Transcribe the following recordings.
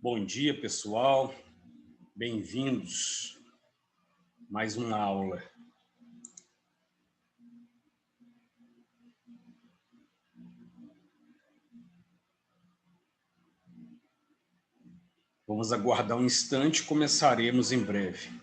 Bom dia, pessoal. Bem-vindos. Mais uma aula. Vamos aguardar um instante, começaremos em breve.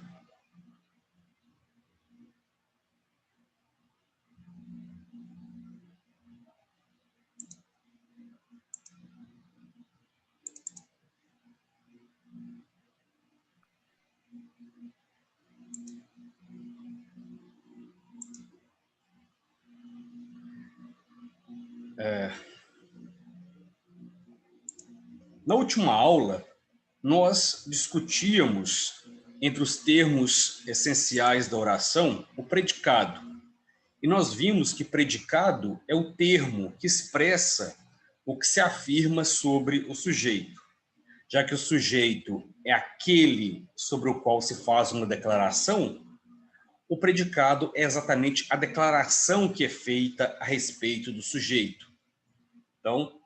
Na última aula, nós discutíamos, entre os termos essenciais da oração, o predicado. E nós vimos que predicado é o termo que expressa o que se afirma sobre o sujeito. Já que o sujeito é aquele sobre o qual se faz uma declaração, o predicado é exatamente a declaração que é feita a respeito do sujeito. Então,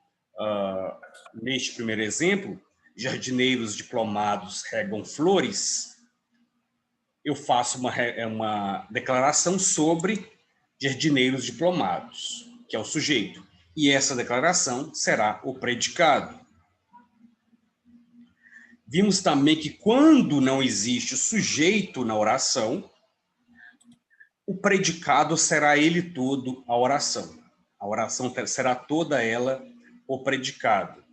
neste primeiro exemplo, jardineiros diplomados regam flores, eu faço uma declaração sobre jardineiros diplomados, que é o sujeito. E essa declaração será o predicado. Vimos também que quando não existe sujeito na oração, o predicado será ele todo a oração. A oração será toda ela o predicado.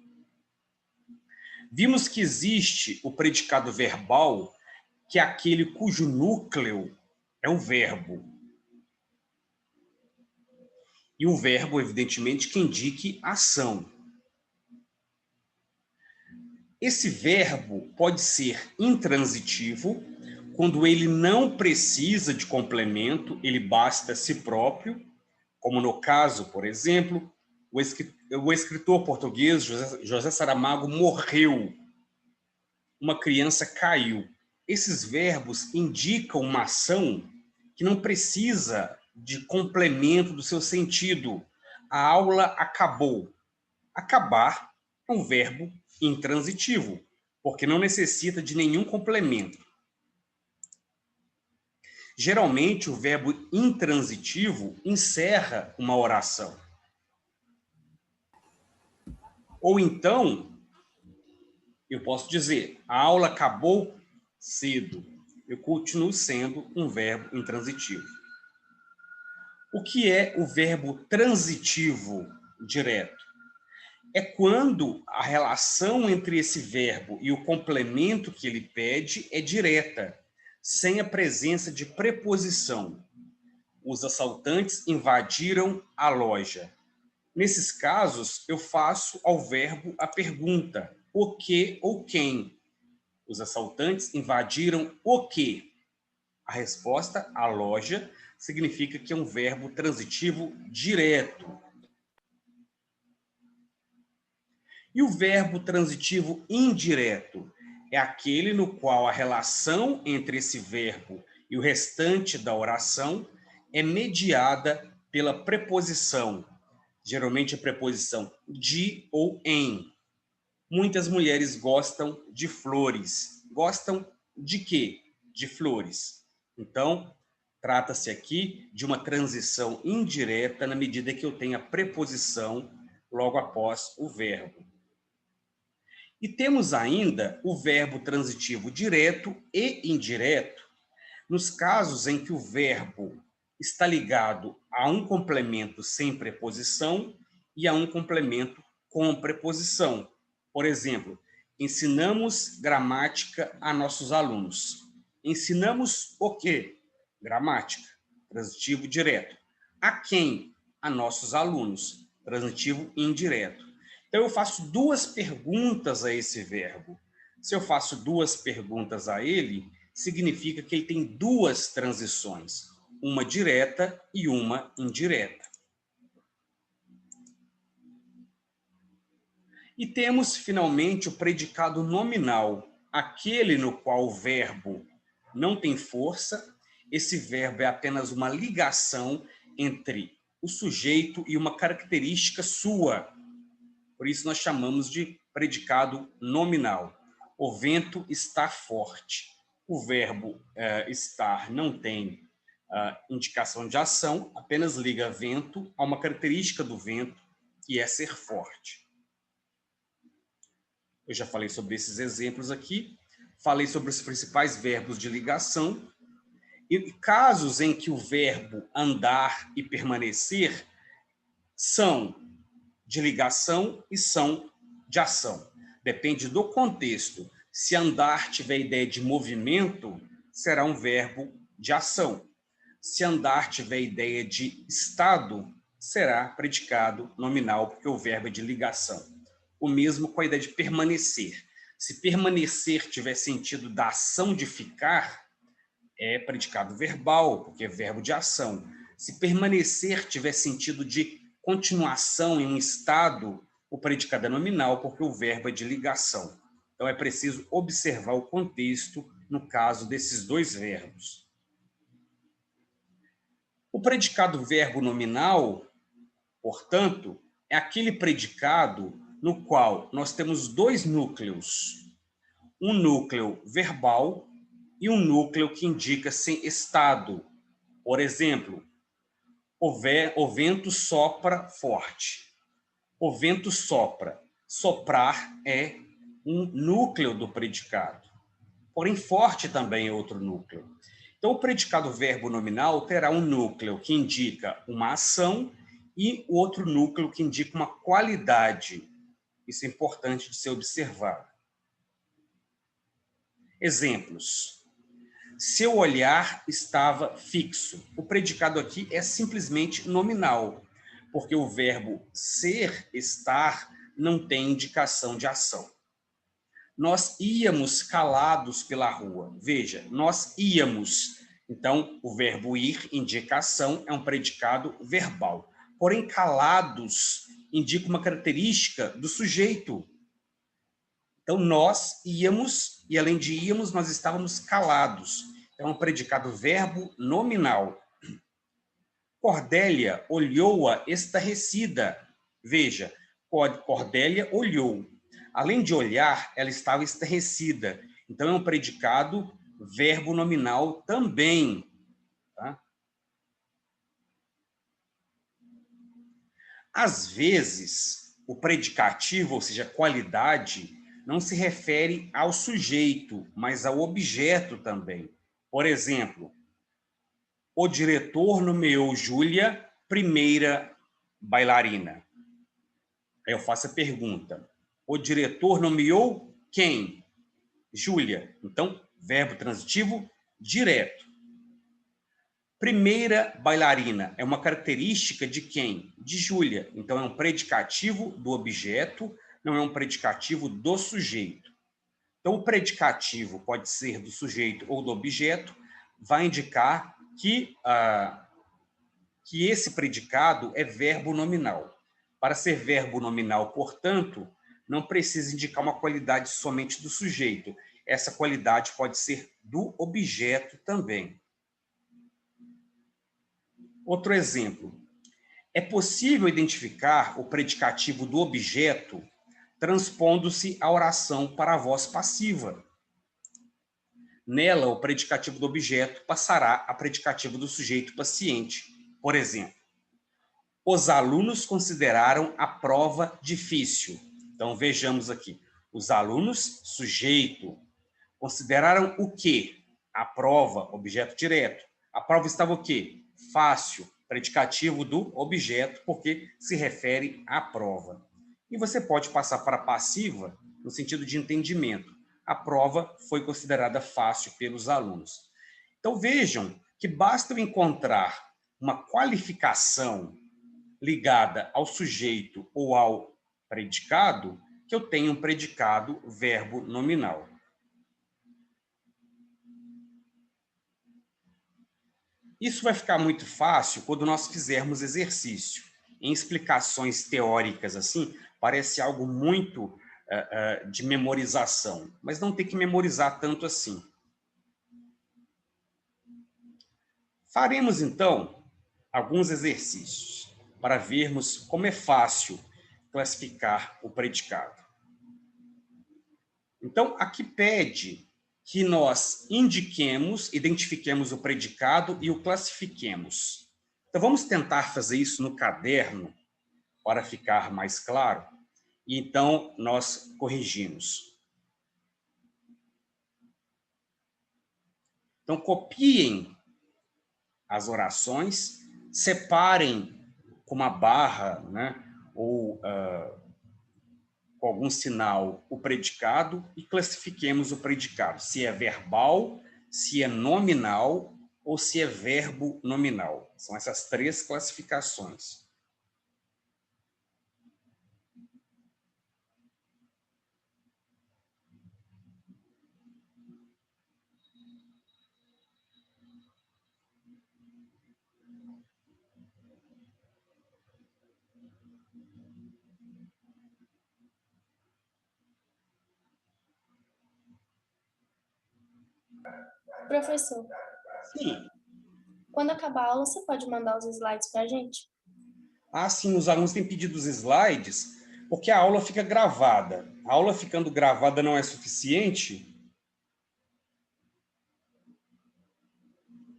Vimos que existe o predicado verbal, que é aquele cujo núcleo é o verbo. E o verbo, evidentemente, que indique ação. Esse verbo pode ser intransitivo, quando ele não precisa de complemento, ele basta a si próprio, como no caso, por exemplo, o escritor português José Saramago morreu, uma criança caiu. Esses verbos indicam uma ação que não precisa de complemento do seu sentido. A aula acabou. Acabar é um verbo intransitivo, porque não necessita de nenhum complemento. Geralmente, o verbo intransitivo encerra uma oração. Ou então, eu posso dizer, a aula acabou cedo. Eu continuo sendo um verbo intransitivo. O que é o verbo transitivo direto? É quando a relação entre esse verbo e o complemento que ele pede é direta, sem a presença de preposição. Os assaltantes invadiram a loja. Nesses casos, eu faço ao verbo a pergunta, o que ou quem? Os assaltantes invadiram o quê? A resposta, a loja, significa que é um verbo transitivo direto. E o verbo transitivo indireto é aquele no qual a relação entre esse verbo e o restante da oração é mediada pela preposição, geralmente a preposição de ou em. Muitas mulheres gostam de flores. Gostam de quê? De flores. Então, trata-se aqui de uma transição indireta na medida que eu tenho a preposição logo após o verbo. E temos ainda o verbo transitivo direto e indireto, nos casos em que o verbo está ligado a um complemento sem preposição e a um complemento com preposição. Por exemplo, Ensinamos gramática a nossos alunos. Ensinamos o quê? Gramática, transitivo direto. A quem? A nossos alunos, transitivo indireto. Então, eu faço duas perguntas a esse verbo. Se eu faço duas perguntas a ele, significa que ele tem duas transições, uma direta e uma indireta. E temos, finalmente, o predicado nominal, aquele no qual o verbo não tem força. Esse verbo é apenas uma ligação entre o sujeito e uma característica sua. Por isso, nós chamamos de predicado nominal. O vento está forte. O verbo estar não tem indicação de ação, apenas liga vento a uma característica do vento, que é ser forte. Eu já falei sobre esses exemplos aqui, falei sobre os principais verbos de ligação, e casos em que o verbo andar e permanecer são de ligação e são de ação. Depende do contexto. Se andar tiver ideia de movimento, será um verbo de ação. Se andar tiver ideia de estado, será predicado nominal, porque o verbo é de ligação. O mesmo com a ideia de permanecer. Se permanecer tiver sentido da ação de ficar, é predicado verbal, porque é verbo de ação. Se permanecer tiver sentido de continuação em um estado, o predicado é nominal, porque o verbo é de ligação. Então, é preciso observar o contexto no caso desses dois verbos. O predicado verbo nominal, portanto, é aquele predicado no qual nós temos dois núcleos. Um núcleo verbal e um núcleo que indica sem estado. Por exemplo, o vento sopra forte. O vento sopra. Soprar é um núcleo do predicado. Porém, forte também é outro núcleo. Então, o predicado verbo nominal terá um núcleo que indica uma ação e o outro núcleo que indica uma qualidade. Isso é importante de ser observado. Exemplos. Seu olhar estava fixo. O predicado aqui é simplesmente nominal, porque o verbo ser, estar, não tem indicação de ação. Nós íamos calados pela rua. Veja, nós íamos. Então, o verbo ir indica ação, é um predicado verbal. Porém, calados indica uma característica do sujeito. Então, nós íamos, e além de íamos, nós estávamos calados. É um predicado verbo nominal. Cordélia olhou-a estarrecida. Veja, Cordélia olhou. Além de olhar, ela estava estarrecida. Então, é um predicado verbo nominal também. Tá? Às vezes, o predicativo, ou seja, qualidade, não se refere ao sujeito, mas ao objeto também. Por exemplo, o diretor nomeou Júlia primeira bailarina. Aí eu faço a pergunta. O diretor nomeou quem? Júlia. Então, verbo transitivo direto. Primeira bailarina é uma característica de quem? De Júlia. Então, é um predicativo do objeto, não é um predicativo do sujeito. Então, o predicativo pode ser do sujeito ou do objeto, vai indicar que esse predicado é verbo nominal. Para ser verbo nominal, portanto, não precisa indicar uma qualidade somente do sujeito. Essa qualidade pode ser do objeto também. Outro exemplo. É possível identificar o predicativo do objeto transpondo-se a oração para a voz passiva. Nela, o predicativo do objeto passará a predicativo do sujeito paciente. Por exemplo, os alunos consideraram a prova difícil. Então, vejamos aqui. Os alunos, sujeito, consideraram o quê? A prova, objeto direto. A prova estava o quê? Fácil, predicativo do objeto, porque se refere à prova. E você pode passar para a passiva no sentido de entendimento. A prova foi considerada fácil pelos alunos. Então, vejam que basta eu encontrar uma qualificação ligada ao sujeito ou ao predicado, que eu tenho um predicado verbo nominal. Isso vai ficar muito fácil quando nós fizermos exercício. Em explicações teóricas, assim, parece algo muito de memorização, mas não tem que memorizar tanto assim. Faremos, então, alguns exercícios para vermos como é fácil classificar o predicado. Então, aqui pede que nós identifiquemos o predicado e o classifiquemos. Então, vamos tentar fazer isso no caderno para ficar mais claro. E então, nós corrigimos. Então, copiem as orações, separem com uma barra, né, ou com algum sinal o predicado e classifiquemos o predicado, se é verbal, se é nominal ou se é verbo nominal. São essas três classificações. Professor, Sim. quando acabar a aula, você pode mandar os slides para a gente? Sim, os alunos têm pedido os slides porque a aula fica gravada. A aula ficando gravada não é suficiente?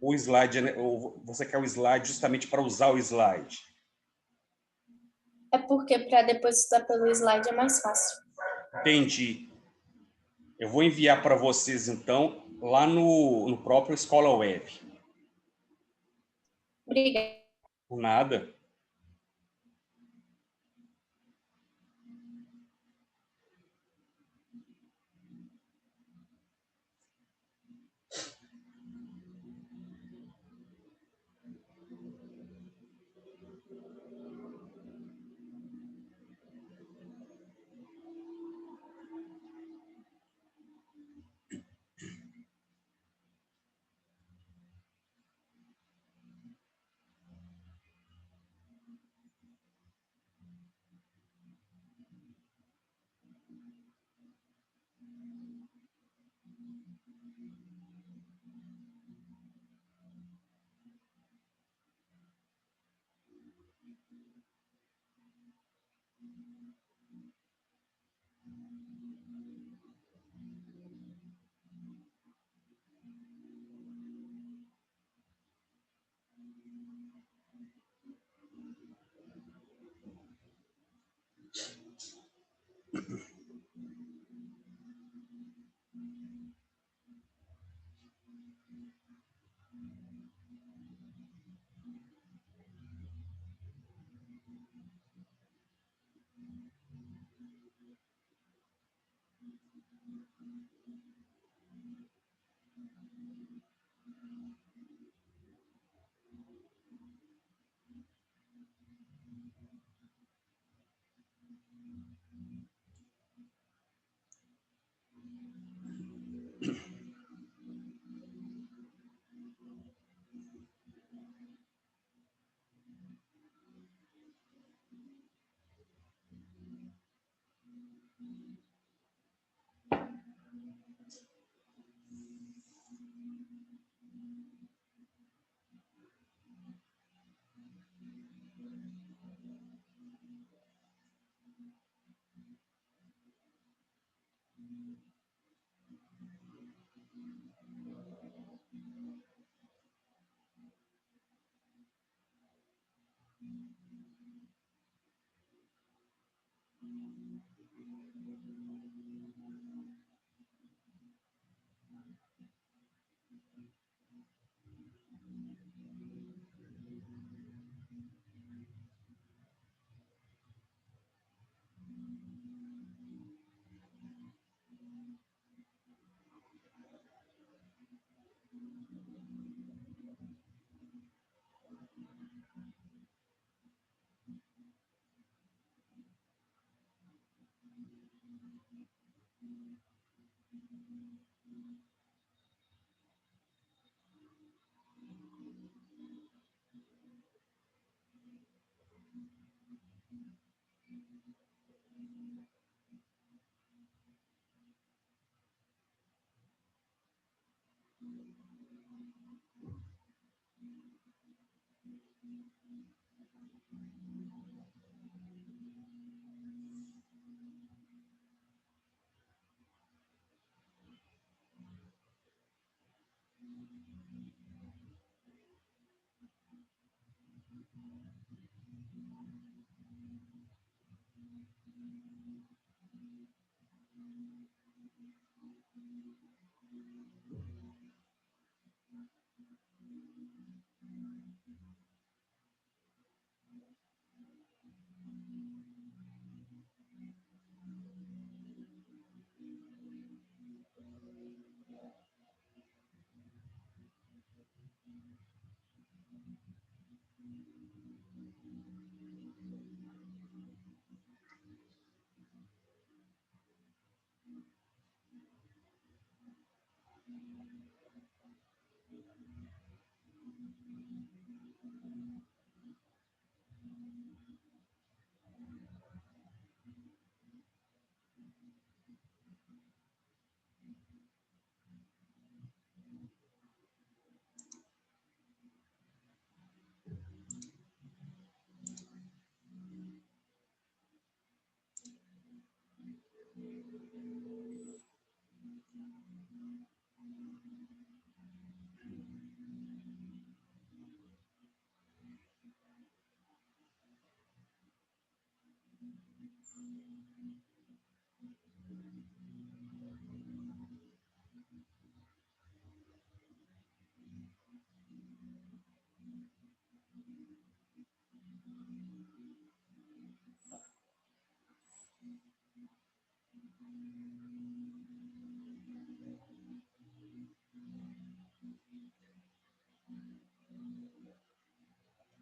O slide, ou você quer o slide justamente para usar o slide? É porque para depois estudar pelo slide é mais fácil. Entendi. Eu vou enviar para vocês, então, lá no próprio Escola Web. Obrigada. Por nada.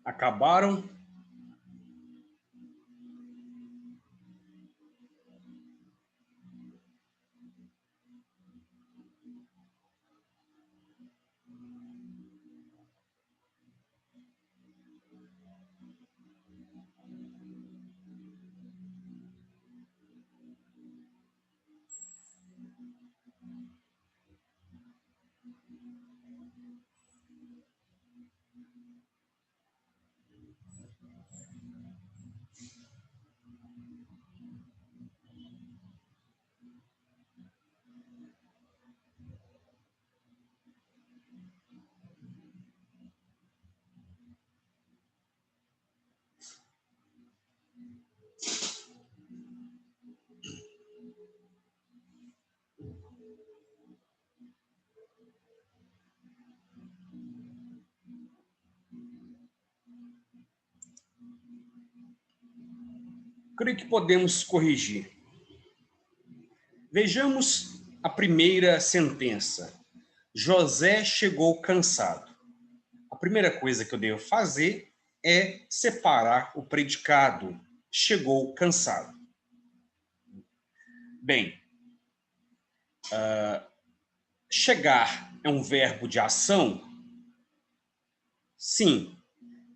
Acabaram? Creio que podemos corrigir. Vejamos a primeira sentença. José chegou cansado. A primeira coisa que eu devo fazer é separar o predicado. Chegou cansado. Bem, chegar é um verbo de ação? Sim.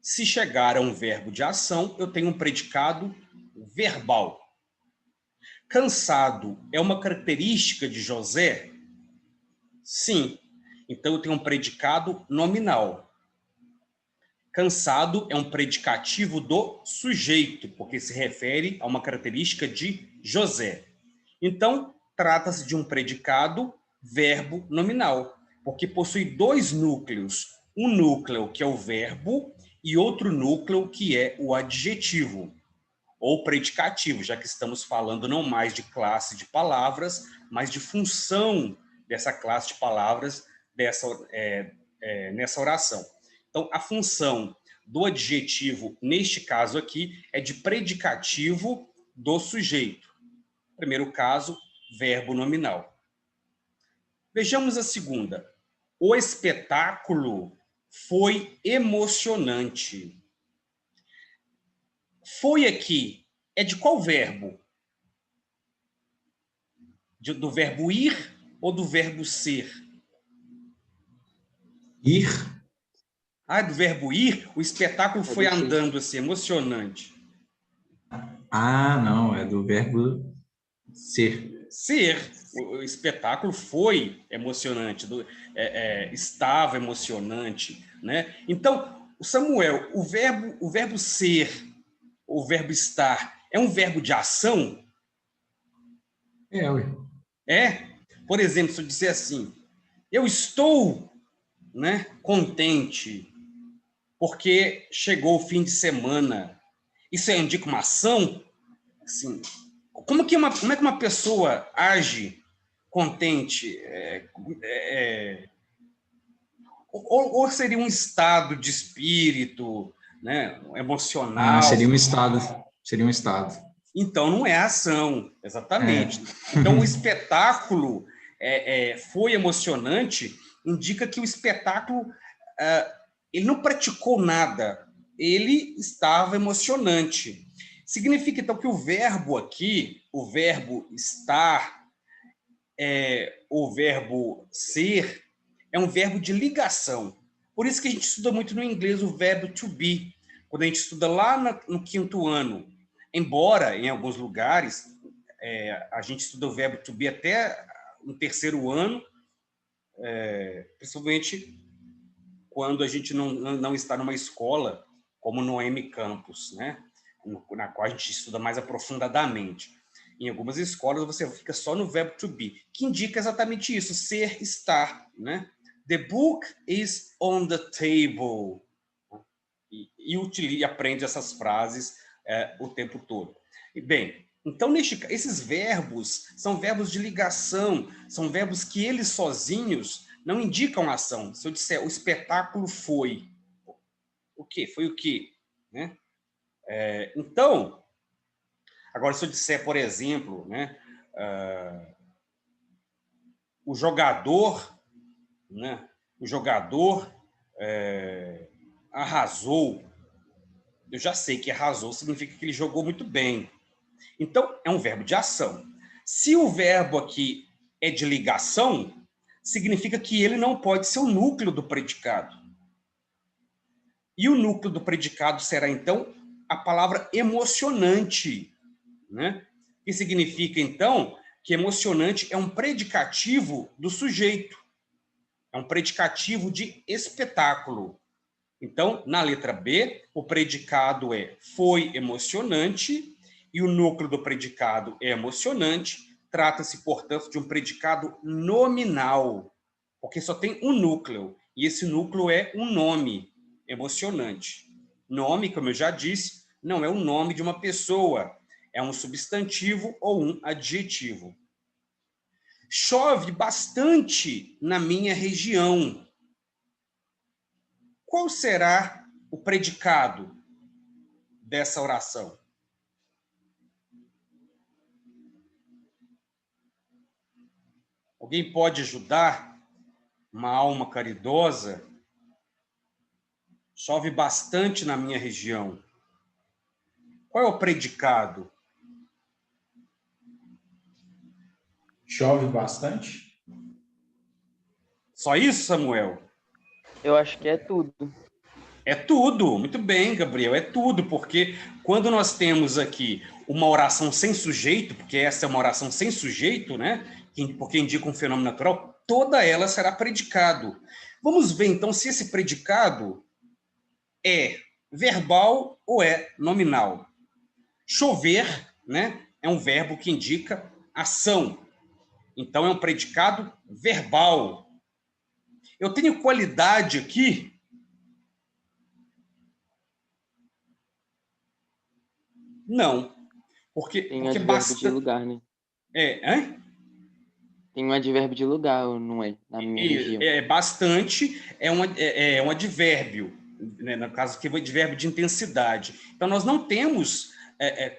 Se chegar é um verbo de ação, eu tenho um predicado verbal. Cansado é uma característica de José? Sim. Então, eu tenho um predicado nominal. Cansado é um predicativo do sujeito, porque se refere a uma característica de José. Então, trata-se de um predicado verbo nominal, porque possui dois núcleos. Um núcleo, que é o verbo, e outro núcleo, que é o adjetivo, ou predicativo, já que estamos falando não mais de classe de palavras, mas de função dessa classe de palavras nessa oração. Então, a função do adjetivo, neste caso aqui, é de predicativo do sujeito. Primeiro caso, verbo nominal. Vejamos a segunda. O espetáculo foi emocionante. Foi aqui é de qual verbo? Do verbo ir ou do verbo ser? Ir. Do verbo ir, o espetáculo foi andando assim, emocionante. Não, é do verbo ser. Ser. O espetáculo foi emocionante, estava emocionante, né? Então, Samuel, o verbo ser, o verbo estar, é um verbo de ação? Ué. É? Por exemplo, se eu disser assim, eu estou né, contente, porque chegou o fim de semana. Isso indica uma ação? Assim, como é que uma pessoa age contente? Ou seria um estado de espírito, né, emocional? Seria um estado. Seria um estado. Então, não é ação, exatamente. É. Então, o espetáculo foi emocionante, indica que o espetáculo ele não praticou nada, ele estava emocionante. Significa, então, que o verbo aqui, o verbo estar, o verbo ser, é um verbo de ligação. Por isso que a gente estuda muito no inglês o verbo to be, quando a gente estuda lá no 5º ano. Embora, em alguns lugares, a gente estuda o verbo to be até no 3º ano, principalmente quando a gente não está numa escola, como no M Campus, né? Na qual a gente estuda mais aprofundadamente. Em algumas escolas, você fica só no verbo to be, que indica exatamente isso, ser, estar, né? The book is on the table. E aprende essas frases o tempo todo. E, bem, então, esses verbos são verbos de ligação, são verbos que eles sozinhos não indicam ação. Se eu disser o espetáculo foi, o quê? Foi o quê? Né? Então, agora se eu disser, por exemplo, né, o jogador, né, arrasou, eu já sei que arrasou significa que ele jogou muito bem. Então, é um verbo de ação. Se o verbo aqui é de ligação, significa que ele não pode ser o núcleo do predicado. E o núcleo do predicado será, então, a palavra emocionante, né? Que significa, então, que emocionante é um predicativo do sujeito. É um predicativo de espetáculo. Então, na letra B, o predicado é foi emocionante e o núcleo do predicado é emocionante. Trata-se, portanto, de um predicado nominal, porque só tem um núcleo, e esse núcleo é um nome, emocionante. Nome, como eu já disse, não é o nome de uma pessoa, é um substantivo ou um adjetivo. Chove bastante na minha região. Qual será o predicado dessa oração? Alguém pode ajudar? Uma alma caridosa? Chove bastante na minha região. Qual é o predicado? Chove bastante? Só isso, Samuel? Eu acho que é tudo. É tudo. Muito bem, Gabriel. É tudo, porque quando nós temos aqui uma oração sem sujeito, porque essa é uma oração sem sujeito, né? Porque indica um fenômeno natural, toda ela será predicado. Vamos ver, então, se esse predicado é verbal ou é nominal. Chover, né, é um verbo que indica ação. Então, é um predicado verbal. Eu tenho qualidade aqui. Não. Tem um advérbio de lugar, né? Tem um advérbio de lugar, não é? Na minha região. Bastante é um advérbio, né? No caso aqui, é um advérbio de intensidade. Então, nós não temos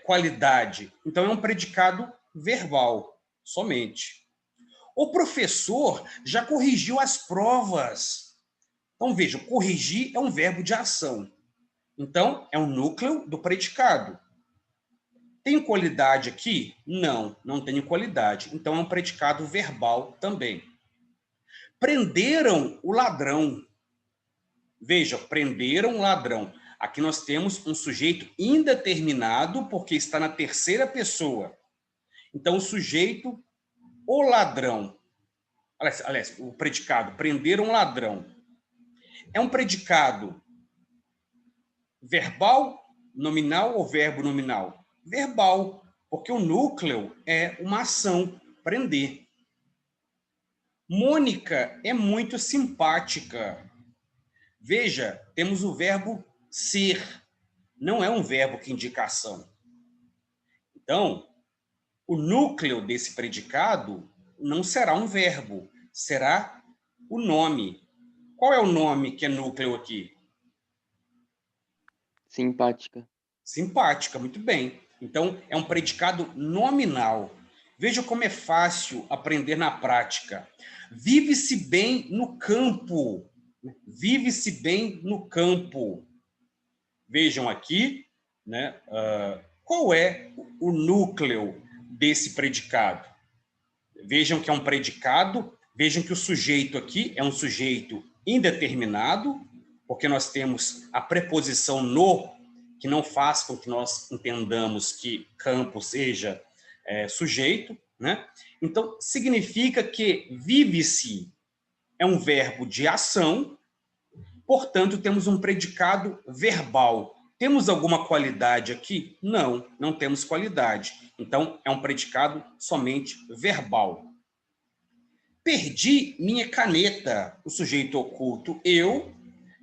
qualidade. Então, é um predicado verbal, somente. O professor já corrigiu as provas. Então, veja, corrigir é um verbo de ação. Então, é um núcleo do predicado. Tem qualidade aqui? Não, não tenho qualidade. Então, é um predicado verbal também. Prenderam o ladrão. Veja, prenderam o ladrão. Aqui nós temos um sujeito indeterminado, porque está na terceira pessoa. Então, o sujeito, o ladrão. Aliás, o predicado, prenderam o ladrão. É um predicado verbal, nominal ou verbo nominal? Verbal, porque o núcleo é uma ação, prender. Mônica é muito simpática. Veja, temos o verbo ser. Não é um verbo que indica ação. Então, o núcleo desse predicado não será um verbo, será o nome. Qual é o nome que é núcleo aqui? Simpática. Simpática, muito bem. Então, é um predicado nominal. Veja como é fácil aprender na prática. Vive-se bem no campo. Vive-se bem no campo. Vejam aqui, né, qual é o núcleo desse predicado. Vejam que é um predicado, vejam que o sujeito aqui é um sujeito indeterminado, porque nós temos a preposição no, que não faz com que nós entendamos que campo seja sujeito, né? Então, significa que vive-se é um verbo de ação, portanto, temos um predicado verbal. Temos alguma qualidade aqui? Não, não temos qualidade. Então, é um predicado somente verbal. Perdi minha caneta. O sujeito oculto, eu.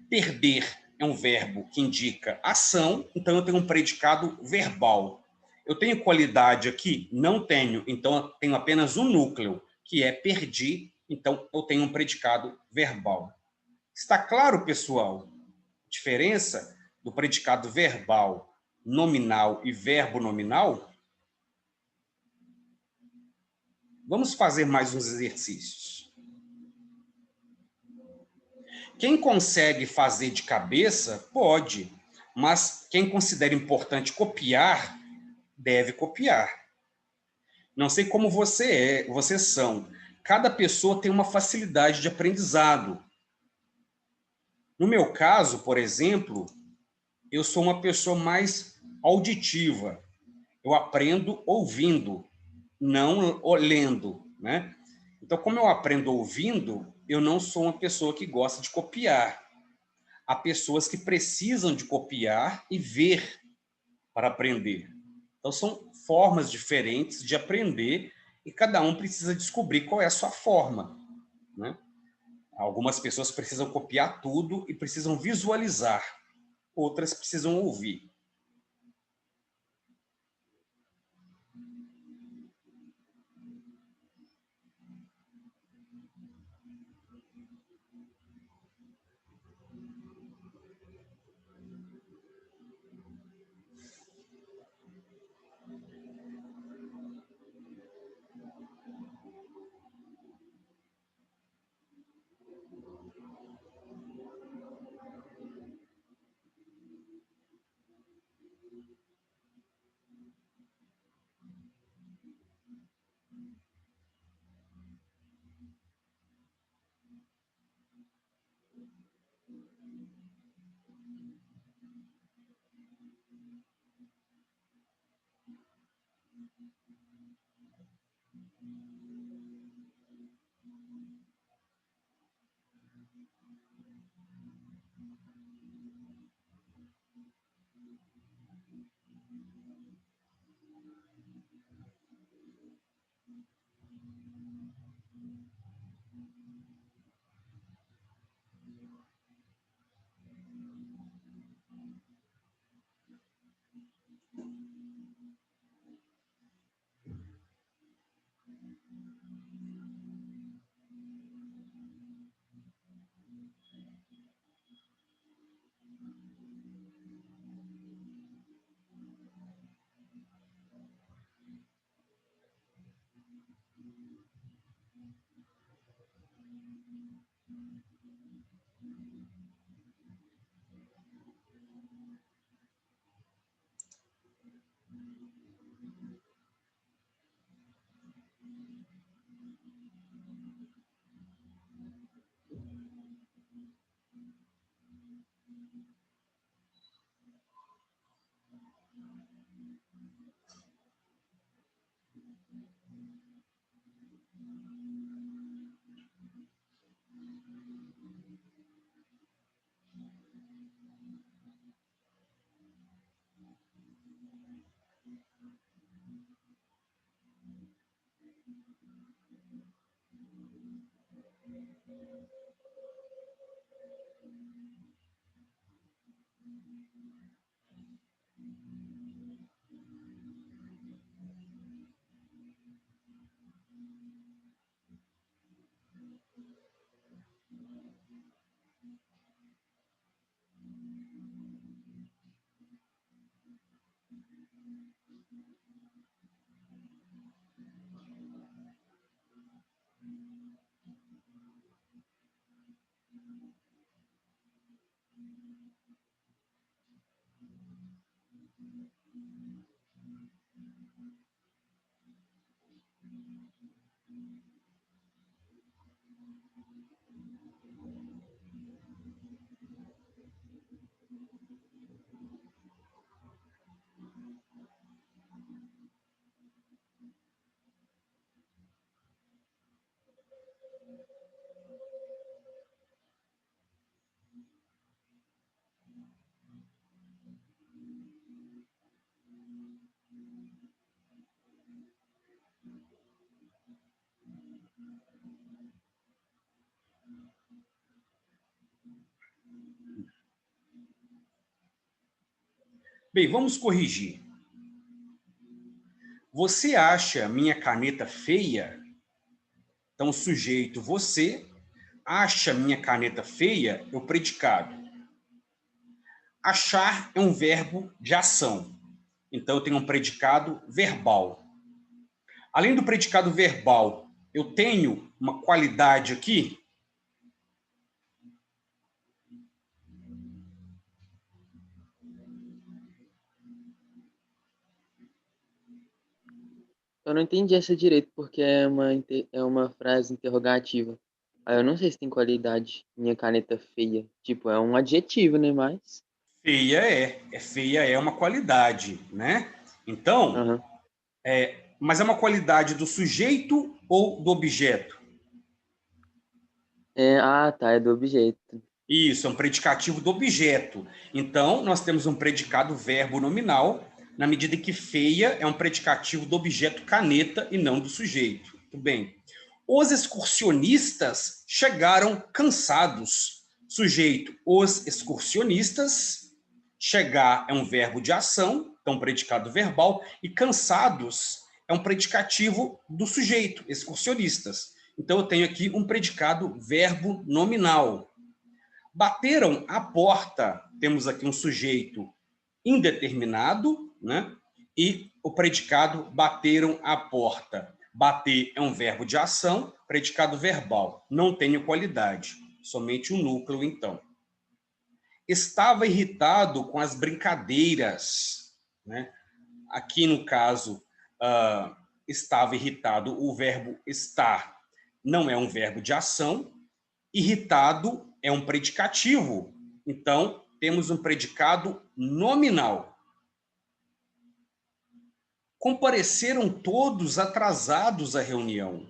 Perder é um verbo que indica ação, então eu tenho um predicado verbal. Eu tenho qualidade aqui? Não tenho, então eu tenho apenas um núcleo, que é perdi, então eu tenho um predicado verbal. Está claro, pessoal? Diferença do predicado verbal, nominal e verbo nominal? Vamos fazer mais uns exercícios. Quem consegue fazer de cabeça, pode, mas quem considera importante copiar, deve copiar. Não sei como vocês são. Cada pessoa tem uma facilidade de aprendizado. No meu caso, por exemplo, eu sou uma pessoa mais auditiva. Eu aprendo ouvindo, não lendo, né? Então, como eu aprendo ouvindo, eu não sou uma pessoa que gosta de copiar. Há pessoas que precisam de copiar e ver para aprender. Então, são formas diferentes de aprender e cada um precisa descobrir qual é a sua forma, né? Algumas pessoas precisam copiar tudo e precisam visualizar, outras precisam ouvir. Bem, vamos corrigir. Você acha minha caneta feia? Então, o sujeito, você, acha minha caneta feia, é o predicado. Achar é um verbo de ação. Então, eu tenho um predicado verbal. Além do predicado verbal, eu tenho uma qualidade aqui. Eu não entendi essa direito, porque é uma frase interrogativa. Aí eu não sei se tem qualidade. Minha caneta feia. Tipo, é um adjetivo, né? Mas... Feia é uma qualidade, né? Então, Uhum. mas é uma qualidade do sujeito ou do objeto? Tá, é do objeto. Isso, é um predicativo do objeto. Então, nós temos um predicado verbo nominal, na medida em que feia é um predicativo do objeto caneta e não do sujeito. Muito bem. Os excursionistas chegaram cansados. Sujeito, os excursionistas. Chegar é um verbo de ação, então predicado verbal, e cansados é um predicativo do sujeito, excursionistas. Então, eu tenho aqui um predicado verbo nominal. Bateram a porta, temos aqui um sujeito indeterminado, né? E o predicado bateram a porta. Bater é um verbo de ação, predicado verbal. Não tenho qualidade, somente um núcleo, então. Estava irritado com as brincadeiras, né? Aqui, no caso, estava irritado, o verbo estar não é um verbo de ação. Irritado é um predicativo. Então, temos um predicado nominal. Compareceram todos atrasados à reunião.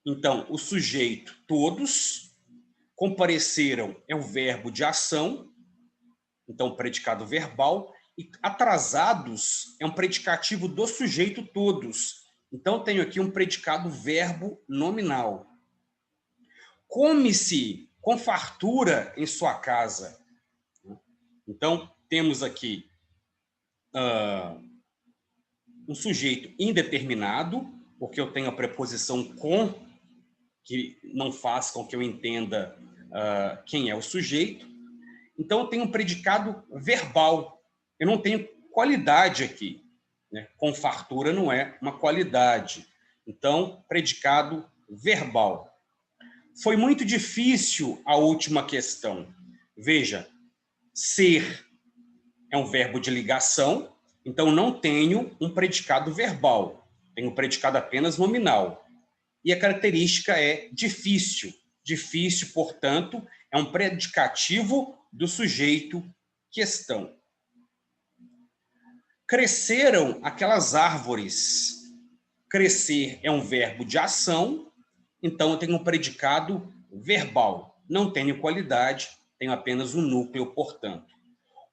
Então, o sujeito, todos. Compareceram é o verbo de ação. Então, predicado verbal. E atrasados é um predicativo do sujeito, todos. Então, tenho aqui um predicado verbo nominal. Come-se com fartura em sua casa. Então, temos aqui um sujeito indeterminado, porque eu tenho a preposição com, que não faz com que eu entenda quem é o sujeito. Então, eu tenho um predicado verbal. Eu não tenho qualidade aqui, né? Com fartura não é uma qualidade. Então, predicado verbal. Foi muito difícil a última questão. Veja, ser é um verbo de ligação, então não tenho um predicado verbal, tenho um predicado apenas nominal. E a característica é difícil. Difícil, portanto, é um predicativo do sujeito questão. Cresceram aquelas árvores. Crescer é um verbo de ação, então eu tenho um predicado verbal. Não tenho qualidade, tenho apenas um núcleo, portanto.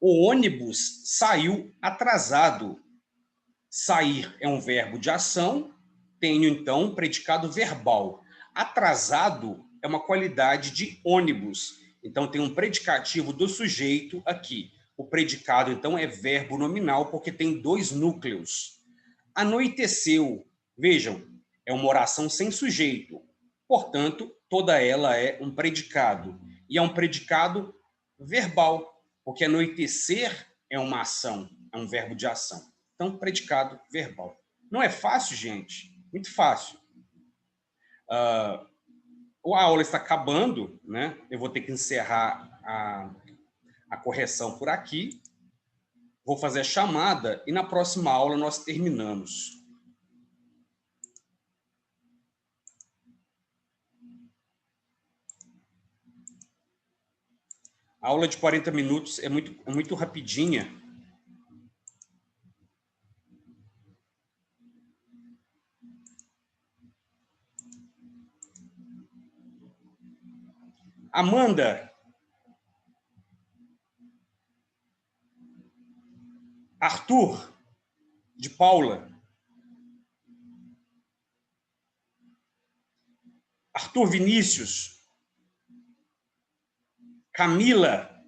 O ônibus saiu atrasado. Sair é um verbo de ação, tenho então um predicado verbal. Atrasado é uma qualidade de ônibus, então tem um predicativo do sujeito aqui. O predicado, então, é verbo nominal, porque tem dois núcleos. Anoiteceu, vejam, é uma oração sem sujeito. Portanto, toda ela é um predicado. E é um predicado verbal, porque anoitecer é uma ação, é um verbo de ação. Então, predicado verbal. Não é fácil, gente? Muito fácil. A aula está acabando, né? Eu vou ter que encerrar a correção por aqui. Vou fazer a chamada e na próxima aula nós terminamos. A aula de 40 minutos é muito rapidinha. Amanda. Arthur, de Paula. Arthur Vinícius. Camila.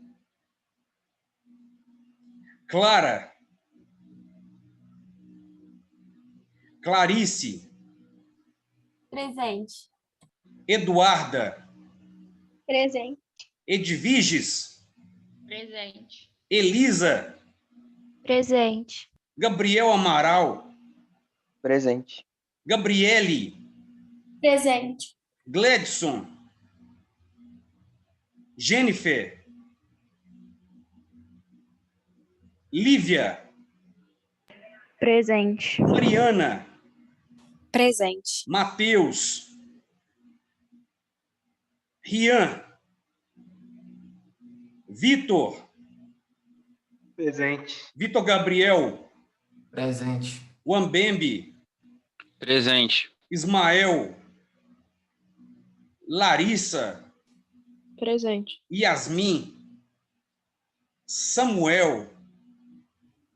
Clara. Clarice. Presente. Eduarda. Presente. Edviges. Presente. Elisa. Presente. Gabriel Amaral. Presente. Gabriele. Presente. Gledson. Jennifer. Lívia. Presente. Mariana. Presente. Mateus. Rian. Vitor. Presente. Vitor Gabriel. Presente. Wambembe. Presente. Ismael. Larissa. Presente. Yasmin. Samuel.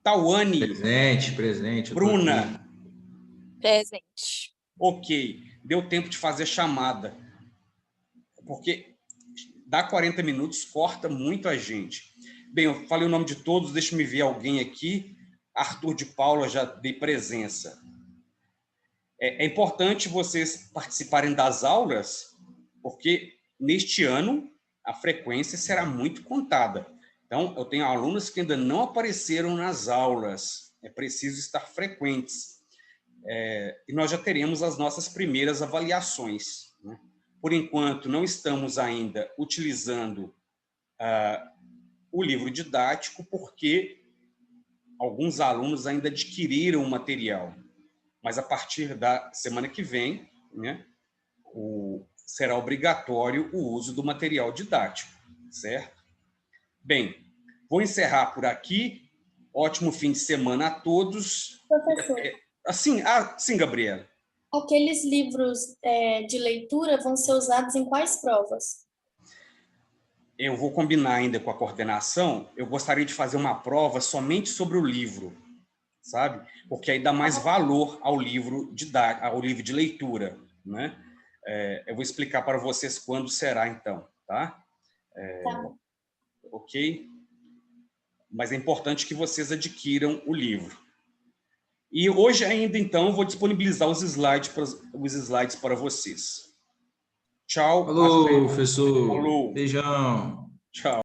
Tauane. Presente. Bruna. Presente. Ok. Deu tempo de fazer chamada. Porque dá 40 minutos, corta muito a gente. Bem, eu falei o nome de todos, deixa eu ver alguém aqui. Arthur de Paula, já dei presença. É importante vocês participarem das aulas, porque neste ano a frequência será muito contada. Então, eu tenho alunos que ainda não apareceram nas aulas. É preciso estar frequentes. E nós já teremos as nossas primeiras avaliações, né? Por enquanto, não estamos ainda utilizando o livro didático, porque alguns alunos ainda adquiriram o material. Mas, a partir da semana que vem, né, será obrigatório o uso do material didático, certo? Bem, vou encerrar por aqui. Ótimo fim de semana a todos. Professor, Sim, Gabriela. aqueles livros de leitura vão ser usados em quais provas? Eu vou combinar ainda com a coordenação. Eu gostaria de fazer uma prova somente sobre o livro, sabe? Porque aí dá mais valor ao livro de leitura, né? Eu vou explicar para vocês quando será, então, tá? Tá. Ok? Mas é importante que vocês adquiram o livro. E hoje ainda, então, vou disponibilizar os slides para vocês. Tchau. Falou, professor. Falou. Beijão. Tchau.